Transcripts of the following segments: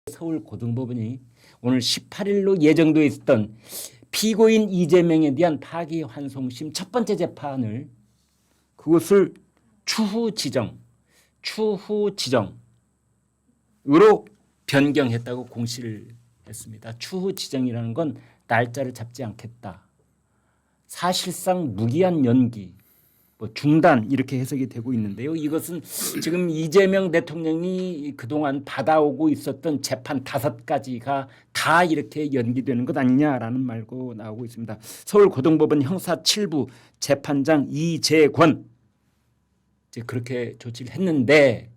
서울고등법원이 오늘 18일로 예정되어 있었던 피고인 이재명에 대한 파기환송심 첫 번째 재판을 그것을 추후 지정으로 변경했다고 공시를 했습니다. 추후 지정이라는 건 날짜를 잡지 않겠다. 사실상 무기한 연기, 중단 이렇게 해석이 되고 있는데요. 이것은 지금 이재명 대통령이 그동안 받아오고 있었던 재판 5가지가 다 이렇게 연기되는 것 아니냐라는 말고 나오고 있습니다. 서울고등법원 형사 7부 재판장 이재권 이제 그렇게 조치를 했는데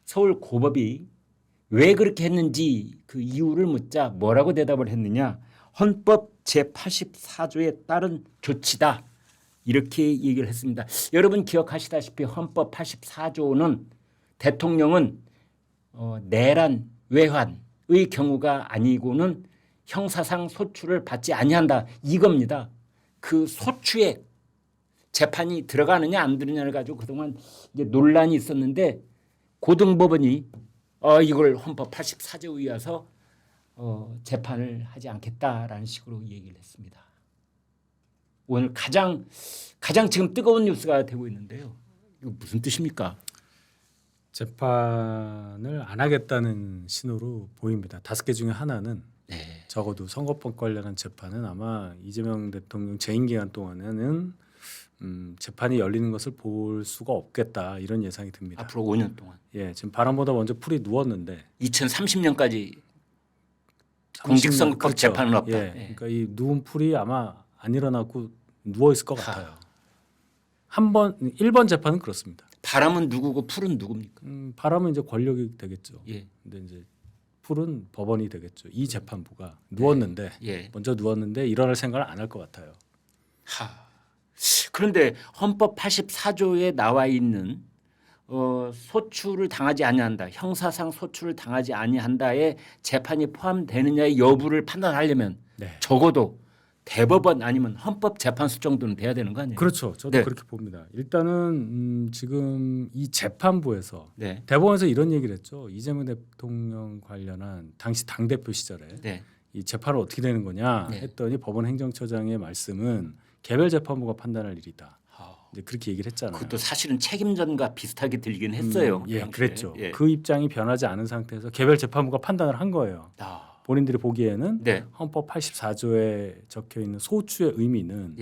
서울고법이 왜 그렇게 했는지 그 이유를 묻자 뭐라고 대답을 했느냐. 헌법 제84조에 따른 조치다. 이렇게 얘기를 했습니다. 여러분 기억하시다시피 헌법 84조는 대통령은 내란, 외환의 경우가 아니고는 형사상 소추를 받지 아니한다. 이겁니다. 그 소추에 재판이 들어가느냐 안 들어가느냐를 가지고 그동안 이제 논란이 있었는데 고등법원이 이걸 헌법 84조에 의해서 재판을 하지 않겠다라는 식으로 얘기를 했습니다. 오늘 가장 지금 뜨거운 뉴스가 되고 있는데요. 이거 무슨 뜻입니까? 재판을 안 하겠다는 신호로 보입니다. 5개 중에 하나는 적어도 선거법 관련한 재판은 아마 이재명 대통령 재임 기간 동안에는 재판이 열리는 것을 볼 수가 없겠다 이런 예상이 듭니다. 앞으로 5년 동안. 예, 지금 바람보다 먼저 풀이 누웠는데 2030년까지 공직선거법 그렇죠. 재판은 없다. 예, 그러니까 이 누운 풀이 아마 안 일어나고 누워 있을 것 같아요. 1번 재판은 그렇습니다. 바람은 누구고 풀은 누굽니까? 바람은 이제 권력이 되겠죠. 예. 근데 이제 풀은 법원이 되겠죠. 이 재판부가 누웠는데 먼저 누웠는데 일어날 생각을 안 할 것 같아요. 그런데 헌법 84조에 나와 있는 소추를 당하지 아니한다. 형사상 소추를 당하지 아니한다에 재판이 포함되느냐의 여부를 판단하려면 적어도 대법원 아니면 헌법재판소 정도는 돼야 되는 거 아니에요? 그렇죠. 저도 그렇게 봅니다. 일단은 지금 이 재판부에서 네. 대법원에서 이런 얘기를 했죠. 이재명 대통령 관련한 당시 당대표 시절에 이 재판은 어떻게 되는 거냐 했더니 법원 행정처장의 말씀은 개별 재판부가 판단할 일이다. 이제 그렇게 얘기를 했잖아요. 그것도 사실은 책임전과 비슷하게 들리긴 했어요. 그랬죠. 그 입장이 변하지 않은 상태에서 개별 재판부가 판단을 한 거예요. 본인들이 보기에는 헌법 84조에 적혀 있는 소추의 의미는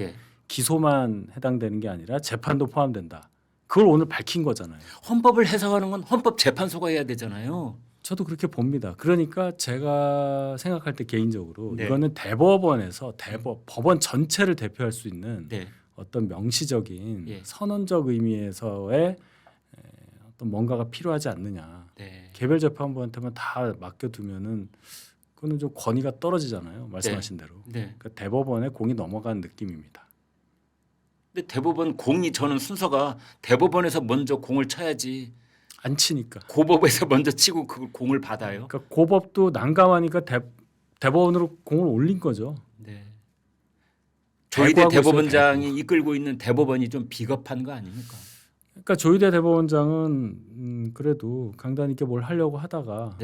기소만 해당되는 게 아니라 재판도 포함된다. 그걸 오늘 밝힌 거잖아요. 헌법을 해석하는 건 헌법재판소가 해야 되잖아요. 저도 그렇게 봅니다. 그러니까 제가 생각할 때 개인적으로 이거는 대법원에서 법원 전체를 대표할 수 있는 어떤 명시적인 선언적 의미에서의 어떤 뭔가가 필요하지 않느냐. 개별 재판부한테만 다 맡겨두면은 그거는 좀 권위가 떨어지잖아요. 말씀하신 대로. 그러니까 대법원에 공이 넘어간 느낌입니다. 근데 대법원 공이 저는 순서가 대법원에서 먼저 공을 쳐야지. 안 치니까. 고법에서 먼저 치고 그 공을 받아요. 그러니까 고법도 난감하니까 대법원으로 공을 올린 거죠. 조희대 대법원장이 이끌고 있는 대법원이 좀 비겁한 거 아닙니까? 그러니까 조희대 대법원장은 그래도 강단 있게 뭘 하려고 하다가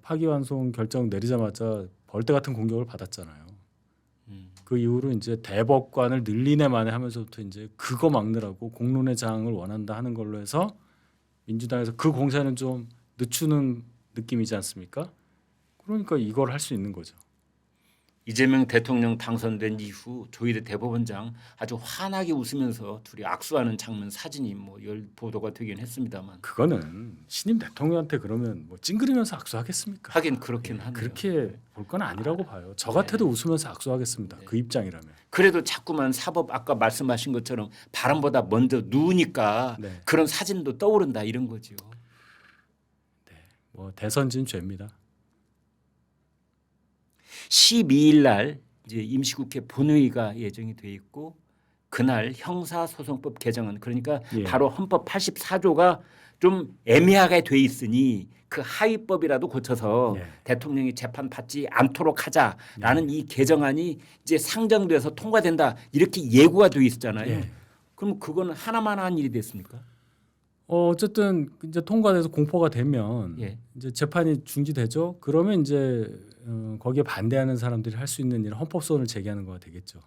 파기환송 결정 내리자마자 벌떼 같은 공격을 받았잖아요. 그 이후로 이제 대법관을 늘리네 마네 하면서부터 이제 그거 막느라고 공론의 장을 원한다 하는 걸로 해서 민주당에서 그 공세는 좀 늦추는 느낌이지 않습니까? 그러니까 이걸 할 수 있는 거죠. 이재명 대통령 당선된 이후 조희대 대법원장 아주 환하게 웃으면서 둘이 악수하는 장면 사진이 보도가 되긴 했습니다만 그거는 신임 대통령한테 그러면 찡그리면서 악수하겠습니까? 하긴 그렇긴 하네요. 그렇게 볼 건 아니라고 봐요. 저 같아도 웃으면서 악수하겠습니다. 그 입장이라면. 그래도 자꾸만 사법 아까 말씀하신 것처럼 바람보다 먼저 누우니까 그런 사진도 떠오른다 이런 거죠. 대선진 죄입니다. 12일 날 이제 임시국회 본회의가 예정이 돼 있고 그날 형사소송법 개정안 그러니까 바로 헌법 84조가 좀 애매하게 돼 있으니 그 하위법이라도 고쳐서 대통령이 재판 받지 않도록 하자라는 이 개정안이 이제 상정돼서 통과된다 이렇게 예고가 돼 있었잖아요. 그럼 그건 하나만 한 일이 됐습니까? 어쨌든 이제 통과돼서 공포가 되면 예. 이제 재판이 중지되죠. 그러면 이제 거기에 반대하는 사람들이 할 수 있는 일은 헌법소원을 제기하는 거가 되겠죠.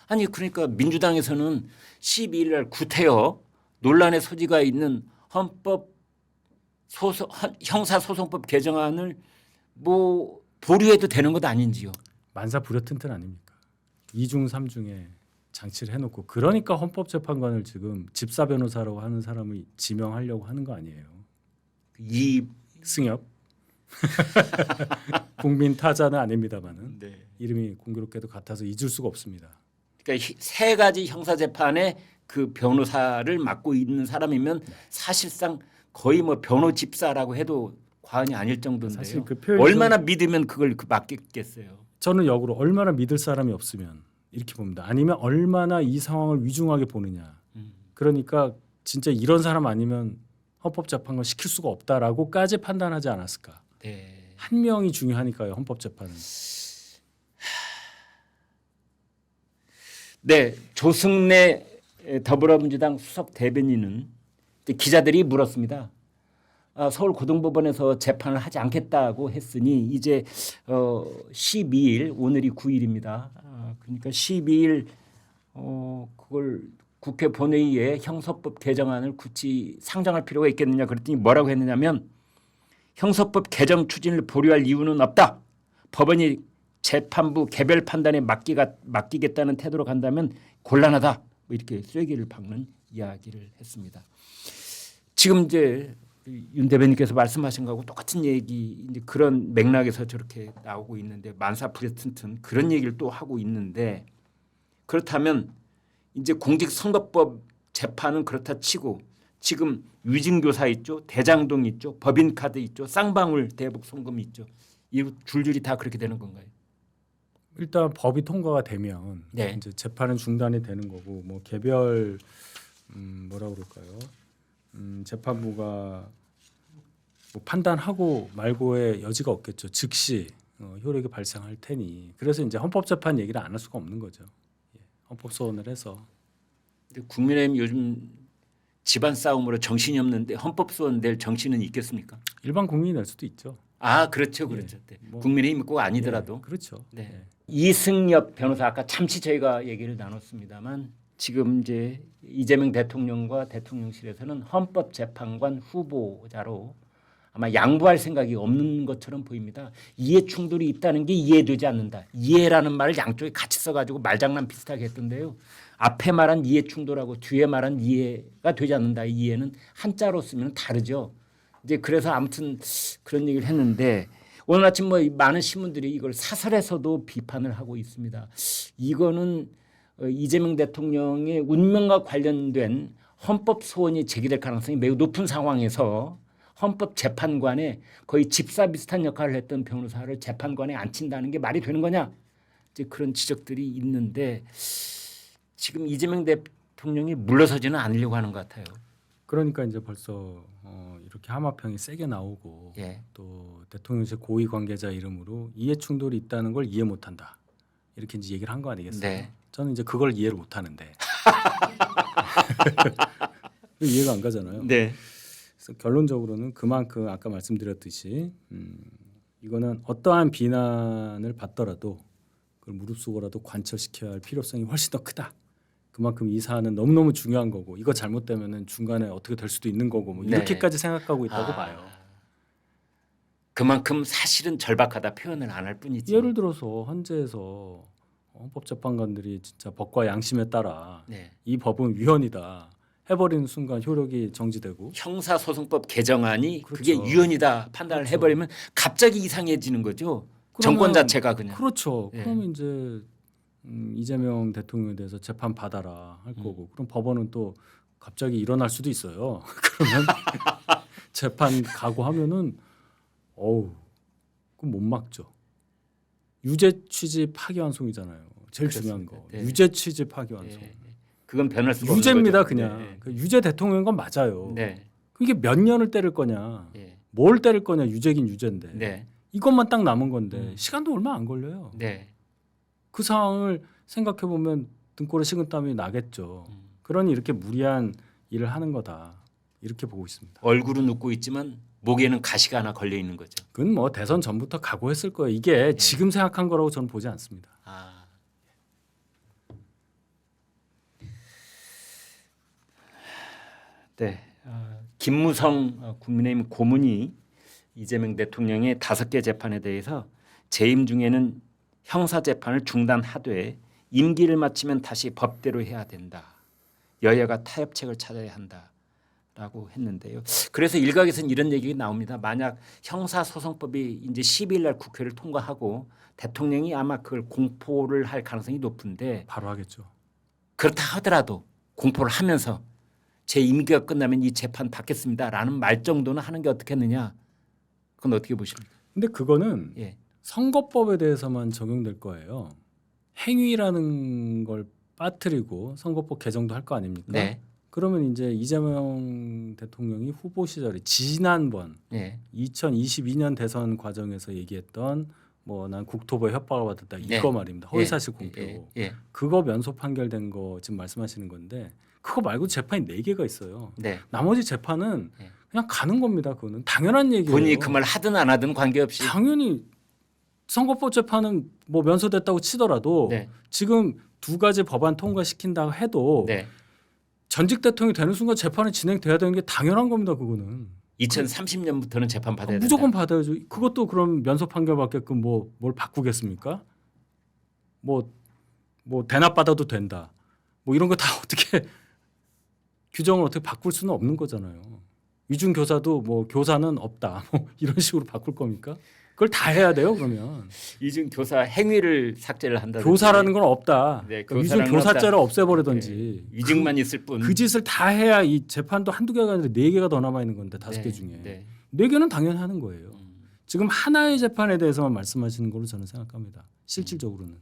아니 그러니까 민주당에서는 12일 날 구태여 논란의 소지가 있는 형사소송법 개정안을 뭐 보류해도 되는 것 아닌지요? 만사 불여튼튼 아닙니까? 2중 3중에 장치를 해놓고 그러니까 헌법재판관을 지금 집사 변호사라고 하는 사람을 지명하려고 하는 거 아니에요? 이승엽 국민 타자는 아닙니다만은 네. 이름이 공교롭게도 같아서 잊을 수가 없습니다. 그러니까 세 가지 형사재판에 그 변호사를 맡고 있는 사람이면 사실상 거의 뭐 변호 집사라고 해도 과언이 아닐 정도인데요. 사실 그 표현이 얼마나 믿으면 그걸 맡겠겠어요. 저는 역으로 얼마나 믿을 사람이 없으면 이렇게 봅니다. 아니면 얼마나 이 상황을 위중하게 보느냐. 그러니까 진짜 이런 사람 아니면 헌법재판관 시킬 수가 없다라고까지 판단하지 않았을까. 네. 한 명이 중요하니까요. 헌법재판은. 네, 조승래 더불어민주당 수석 대변인은 기자들이 물었습니다. 서울고등법원에서 재판을 하지 않겠다고 했으니 이제 12일 오늘이 9일입니다. 그러니까 12일 그걸 국회 본회의에 형사법 개정안을 굳이 상정할 필요가 있겠느냐 그랬더니 뭐라고 했느냐면 형사법 개정 추진을 보류할 이유는 없다. 법원이 재판부 개별 판단에 맡기겠다는 태도로 간다면 곤란하다. 뭐 이렇게 쐐기를 박는 이야기를 했습니다. 지금 이제 윤 대변인께서 말씀하신 거하고 똑같은 얘기 이제 그런 맥락에서 저렇게 나오고 있는데 만사불여튼튼 그런 얘기를 또 하고 있는데 그렇다면 이제 공직선거법 재판은 그렇다 치고 지금 위증교사 있죠, 대장동 있죠, 법인카드 있죠, 쌍방울 대북 송금 있죠. 이 줄줄이 다 그렇게 되는 건가요? 일단 법이 통과가 되면 네. 이제 재판은 중단이 되는 거고 뭐 개별 뭐라 그럴까요? 재판부가 뭐 판단하고 말고의 여지가 없겠죠. 즉시 효력이 발생할 테니 그래서 이제 헌법재판 얘기를 안 할 수가 없는 거죠. 예, 헌법소원을 해서. 근데 국민의힘 요즘 집안 싸움으로 정신이 없는데 헌법소원 낼 정신은 있겠습니까? 일반 국민이 낼 수도 있죠. 아 그렇죠, 그렇죠. 네. 뭐, 국민의힘 꼭 아니더라도. 예, 그렇죠. 네. 예. 이승엽 변호사 아까 잠시 저희가 얘기를 나눴습니다만 지금 이제 이재명 대통령과 대통령실에서는 헌법재판관 후보자로 아마 양보할 생각이 없는 것처럼 보입니다. 이해 충돌이 있다는 게 이해되지 않는다. 이해라는 말을 양쪽에 같이 써가지고 말장난 비슷하게 했던데요. 앞에 말한 이해 충돌하고 뒤에 말한 이해가 되지 않는다. 이해는 한자로 쓰면 다르죠. 이제 그래서 아무튼 그런 얘기를 했는데 오늘 아침 뭐 많은 신문들이 이걸 사설에서도 비판을 하고 있습니다. 이거는 이재명 대통령의 운명과 관련된 헌법 소원이 제기될 가능성이 매우 높은 상황에서 헌법재판관에 거의 집사 비슷한 역할을 했던 변호사를 재판관에 앉힌다는 게 말이 되는 거냐? 이제 그런 지적들이 있는데 지금 이재명 대통령이 물러서지는 않으려고 하는 것 같아요. 그러니까 이제 벌써 이렇게 하마평이 세게 나오고 예. 또 대통령실 고위 관계자 이름으로 이해 충돌이 있다는 걸 이해 못한다 이렇게 이제 얘기를 한 거 아니겠어요? 네. 저는 이제 그걸 이해를 못하는데 이해가 안 가잖아요. 네. 그래서 결론적으로는 그만큼 아까 말씀드렸듯이 이거는 어떠한 비난을 받더라도 그걸 무릅쓰고라도 관철시켜야 할 필요성이 훨씬 더 크다. 그만큼 이 사안은 너무너무 중요한 거고 이거 잘못되면은 중간에 어떻게 될 수도 있는 거고 뭐 네. 이렇게까지 생각하고 있다고 봐요. 그만큼 사실은 절박하다 표현을 안 할 뿐이지. 예를 들어서 헌재에서 헌법재판관들이 진짜 법과 양심에 따라 네. 이 법은 위헌이다 해버리는 순간 효력이 정지되고 형사소송법 개정안이 그렇죠. 그게 위헌이다 판단을 그렇죠. 해버리면 갑자기 이상해지는 거죠. 그러면- 정권 자체가 그냥. 그렇죠. 네. 그러면 이제 이재명 대통령에 대해서 재판 받아라 할 거고 그럼 법원은 또 갑자기 일어날 수도 있어요. 그러면 재판 가고 어우 그럼 못 막죠. 유죄 취지 파기환송이잖아요. 제일 중요한 거. 네. 유죄 취지 파기환송. 네. 그건 변할 수가 없는 유죄입니다 거죠. 그냥. 네. 그 유죄 대통령인 건 맞아요. 네. 이게 몇 년을 때릴 거냐. 네. 뭘 때릴 거냐. 유죄긴 유죄인데. 네. 이것만 딱 남은 건데 시간도 얼마 안 걸려요. 네. 그 상황을 생각해 보면 등골에 식은땀이 나겠죠. 그러니 이렇게 무리한 일을 하는 거다. 이렇게 보고 있습니다. 얼굴은 웃고 있지만 목에는 가시가 하나 걸려 있는 거죠. 그건 뭐 대선 전부터 각오했을 거예요. 이게 지금 생각한 거라고 저는 보지 않습니다. 아. 네. 김무성 국민의힘 고문이 이재명 대통령의 5개 재판에 대해서 재임 중에는 형사 재판을 중단하되 임기를 마치면 다시 법대로 해야 된다. 여야가 타협책을 찾아야 한다라고 했는데요. 그래서 일각에서는 이런 얘기가 나옵니다. 만약 형사소송법이 이제 12일 날 국회를 통과하고 대통령이 아마 그걸 공포를 할 가능성이 높은데 바로 하겠죠. 그렇다 하더라도 공포를 하면서 제 임기가 끝나면 이 재판 받겠습니다라는 말 정도는 하는 게 어떻겠느냐. 그건 어떻게 보십니까? 근데 그거는 예. 선거법에 대해서만 적용될 거예요. 행위라는 걸 빠뜨리고 선거법 개정도 할 거 아닙니까? 네. 그러면 이제 이재명 대통령이 후보 시절에 지난번 예. 2022년 대선 과정에서 얘기했던 뭐 난 국토부에 협박을 받았다 네. 이거 말입니다. 허위사실 공표. 예. 그거 면소 판결된 거 지금 말씀하시는 건데 그거 말고 재판이 4개가 있어요. 네. 나머지 재판은 네. 그냥 가는 겁니다. 그거는 당연한 얘기예요. 본인이 그 말 하든 안 하든 관계없이 당연히 선거법 재판은 뭐 면소됐다고 치더라도 네. 지금 2가지 법안 통과시킨다고 해도 네. 전직 대통령이 되는 순간 재판이 진행돼야 되는 게 당연한 겁니다. 그거는 2030년부터는 재판 받아야 된다. 무조건 받아야죠. 그것도 그럼 면소 판결 받게끔 뭐 뭘 바꾸겠습니까? 뭐 대납 받아도 된다. 뭐 이런 거 다 어떻게 규정을 어떻게 바꿀 수는 없는 거잖아요. 위중 교사도 뭐 교사는 없다. 뭐 이런 식으로 바꿀 겁니까? 그걸 다 해야 돼요, 그러면. 이중 교사 행위를 삭제를 한다. 교사라는 건 없다. 네, 그러니까 위중 교사라는 교사죄를 없다. 없애버리든지. 위증만 있을 뿐. 그 짓을 다 해야 이 재판도 한두 개가 아니라 4개가 더 남아 있는 건데 5개 중에. 네. 4개는 당연히 하는 거예요. 지금 하나의 재판에 대해서만 말씀하시는 걸로 저는 생각합니다. 실질적으로는.